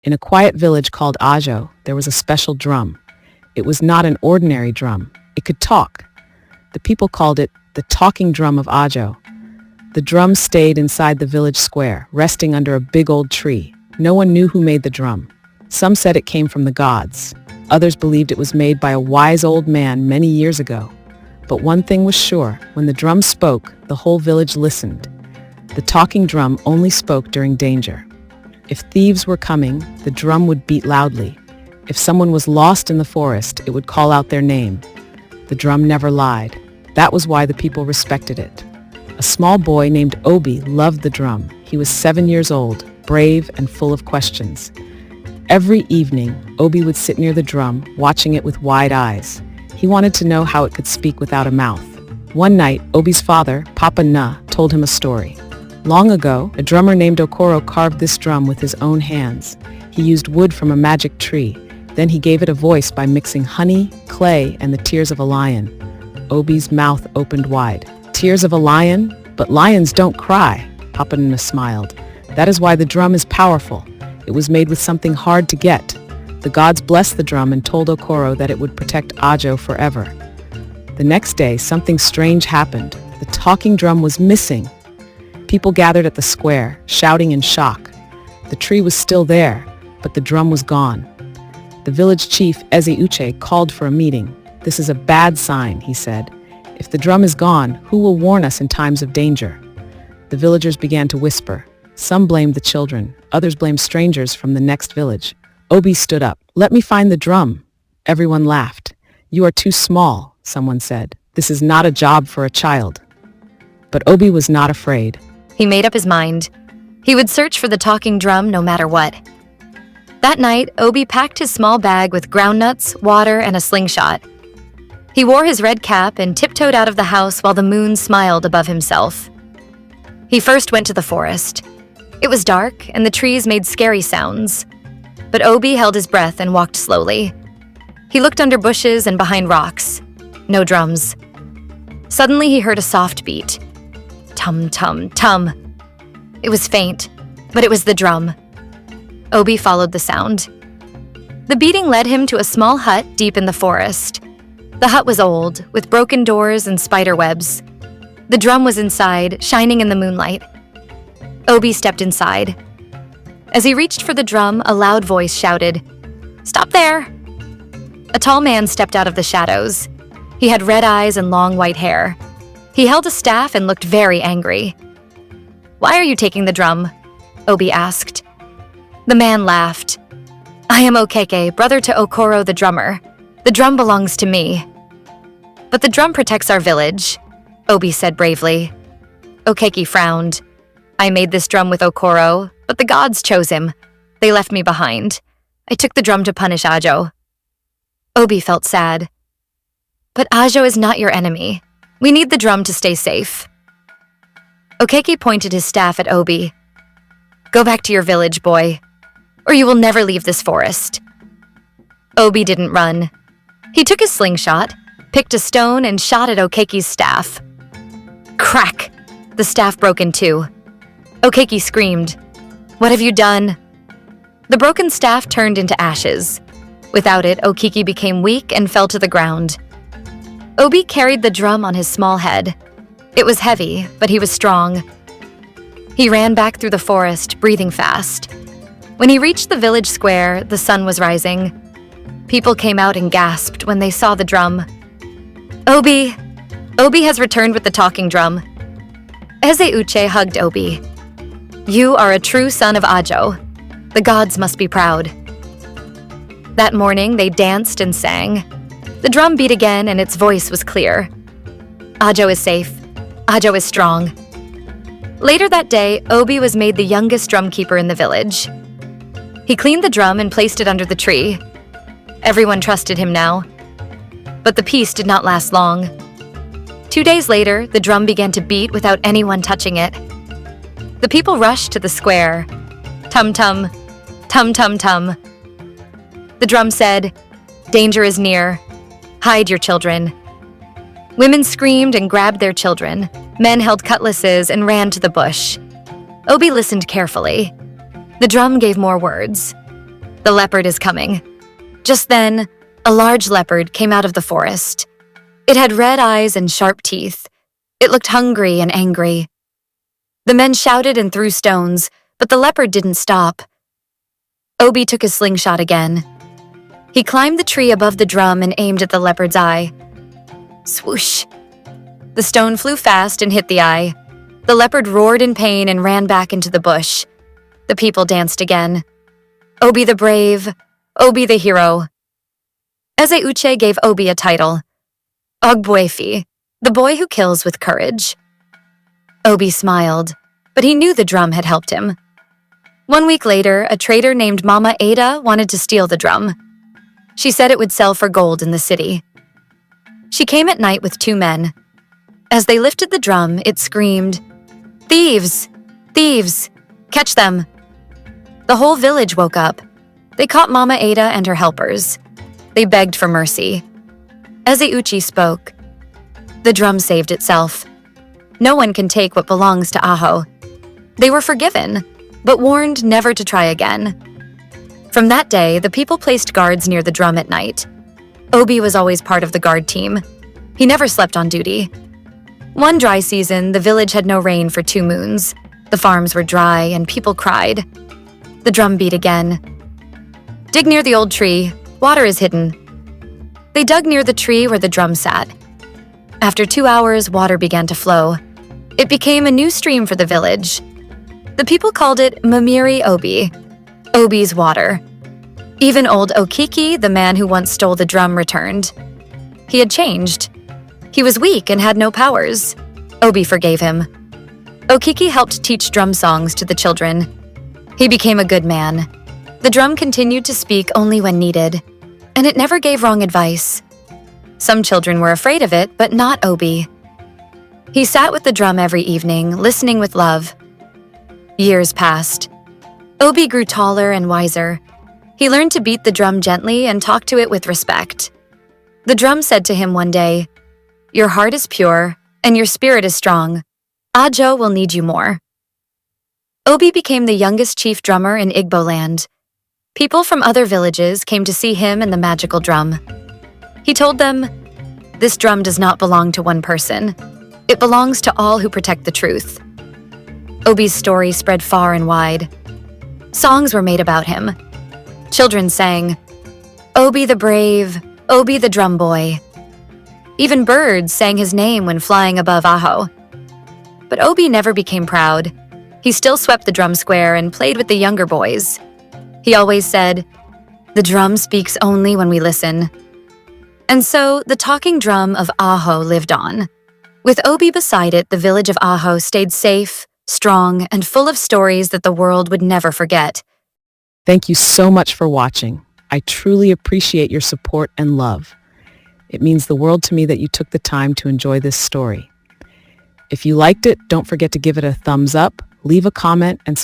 In a quiet village called Ajo, there was a special drum. It was not an ordinary drum. It could talk. The people called it the talking drum of Ajo. The drum stayed inside the village square, resting under a big old tree. No one knew who made the drum. Some said it came from the gods. Others believed it was made by a wise old man many years ago. But one thing was sure, when the drum spoke, the whole village listened. The talking drum only spoke during danger. If thieves were coming, the drum would beat loudly. If someone was lost in the forest, it would call out their name. The drum never lied. That was why the people respected it. A small boy named Obi loved the drum. He was 7 years old, brave and full of questions. Every evening, Obi would sit near the drum, watching it with wide eyes. He wanted to know how it could speak without a mouth. One night, Obi's father, Papa Na, told him a story. Long ago, a drummer named Okoro carved this drum with his own hands. He used wood from a magic tree. Then he gave it a voice by mixing honey, clay, and the tears of a lion. Obi's mouth opened wide. Tears of a lion? But lions don't cry, Papa Na smiled. That is why the drum is powerful. It was made with something hard to get. The gods blessed the drum and told Okoro that it would protect Ajo forever. The next day, something strange happened. The talking drum was missing. People gathered at the square, shouting in shock. The tree was still there, but the drum was gone. The village chief, Eze Uche, called for a meeting. This is a bad sign, he said. If the drum is gone, who will warn us in times of danger? The villagers began to whisper. Some blamed the children, others blamed strangers from the next village. Obi stood up. Let me find the drum. Everyone laughed. You are too small, someone said. This is not a job for a child. But Obi was not afraid. He made up his mind. He would search for the talking drum no matter what. That night, Obi packed his small bag with groundnuts, water, and a slingshot. He wore his red cap and tiptoed out of the house while the moon smiled above himself. He first went to the forest. It was dark, and the trees made scary sounds. But Obi held his breath and walked slowly. He looked under bushes and behind rocks. No drums. Suddenly he heard a soft beat. Tum, tum, tum. It was faint, but it was the drum. Obi followed the sound. The beating led him to a small hut deep in the forest. The hut was old, with broken doors and spider webs. The drum was inside, shining in the moonlight. Obi stepped inside. As he reached for the drum, a loud voice shouted, "Stop there!" A tall man stepped out of the shadows. He had red eyes and long white hair. He held a staff and looked very angry. "Why are you taking the drum?" Obi asked. The man laughed. "I am Okeke, brother to Okoro the drummer. The drum belongs to me." "But the drum protects our village," Obi said bravely. Okeke frowned. "I made this drum with Okoro, but the gods chose him. They left me behind. I took the drum to punish Ajo." Obi felt sad. "But Ajo is not your enemy. We need the drum to stay safe." Okeke pointed his staff at Obi. "Go back to your village, boy, or you will never leave this forest." Obi didn't run. He took his slingshot, picked a stone, and shot at Okeke's staff. Crack! The staff broke in two. Okeke screamed, "What have you done?" The broken staff turned into ashes. Without it, Okeke became weak and fell to the ground. Obi carried the drum on his small head. It was heavy, but he was strong. He ran back through the forest, breathing fast. When he reached the village square, the sun was rising. People came out and gasped when they saw the drum. Obi! Obi has returned with the talking drum." Eze Uche hugged Obi. "You are a true son of Ajo. The gods must be proud." That morning, they danced and sang. The drum beat again, and its voice was clear. Ajo is safe. Ajo is strong. Later that day, Obi was made the youngest drumkeeper in the village. He cleaned the drum and placed it under the tree. Everyone trusted him now. But the peace did not last long. 2 days later, the drum began to beat without anyone touching it. The people rushed to the square. Tum-tum, tum-tum-tum. The drum said, "Danger is near. Hide your children." Women screamed and grabbed their children. Men held cutlasses and ran to the bush. Obi listened carefully. The drum gave more words. The leopard is coming. Just then, a large leopard came out of the forest. It had red eyes and sharp teeth. It looked hungry and angry. The men shouted and threw stones, but the leopard didn't stop. Obi took his slingshot again. He climbed the tree above the drum and aimed at the leopard's eye. Swoosh! The stone flew fast and hit the eye. The leopard roared in pain and ran back into the bush. The people danced again. Obi the brave, Obi the hero. Ezeuche gave Obi a title. Ogbuefi, the boy who kills with courage. Obi smiled, but he knew the drum had helped him. 1 week later, a trader named Mama Ada wanted to steal the drum. She said it would sell for gold in the city. She came at night with 2 men. As they lifted the drum, it screamed, "Thieves! Thieves! Catch them!" The whole village woke up. They caught Mama Ada and her helpers. They begged for mercy. Ezeuchi spoke. The drum saved itself. No one can take what belongs to Aho. They were forgiven, but warned never to try again. From that day, the people placed guards near the drum at night. Obi was always part of the guard team. He never slept on duty. One dry season, the village had no rain for 2 moons. The farms were dry and people cried. The drum beat again. Dig near the old tree. Water is hidden. They dug near the tree where the drum sat. After 2 hours, water began to flow. It became a new stream for the village. The people called it Mamiri Obi, Obi's water. Even old Okiki, the man who once stole the drum, returned. He had changed. He was weak and had no powers. Obi forgave him. Okiki helped teach drum songs to the children. He became a good man. The drum continued to speak only when needed, and it never gave wrong advice. Some children were afraid of it, but not Obi. He sat with the drum every evening, listening with love. Years passed. Obi grew taller and wiser. He learned to beat the drum gently and talk to it with respect. The drum said to him one day, "Your heart is pure, and your spirit is strong. Ajo will need you more." Obi became the youngest chief drummer in Igbo land. People from other villages came to see him and the magical drum. He told them, "This drum does not belong to one person. It belongs to all who protect the truth." Obi's story spread far and wide. Songs were made about him. Children sang, "Obi the brave, Obi the drum boy." Even birds sang his name when flying above Aho. But Obi never became proud. He still swept the drum square and played with the younger boys. He always said, "The drum speaks only when we listen." And so the talking drum of Aho lived on. With Obi beside it, the village of Aho stayed safe, strong, and full of stories that the world would never forget. Thank you so much for watching. I truly appreciate your support and love. It means the world to me that you took the time to enjoy this story. If you liked it, don't forget to give it a thumbs up, leave a comment, and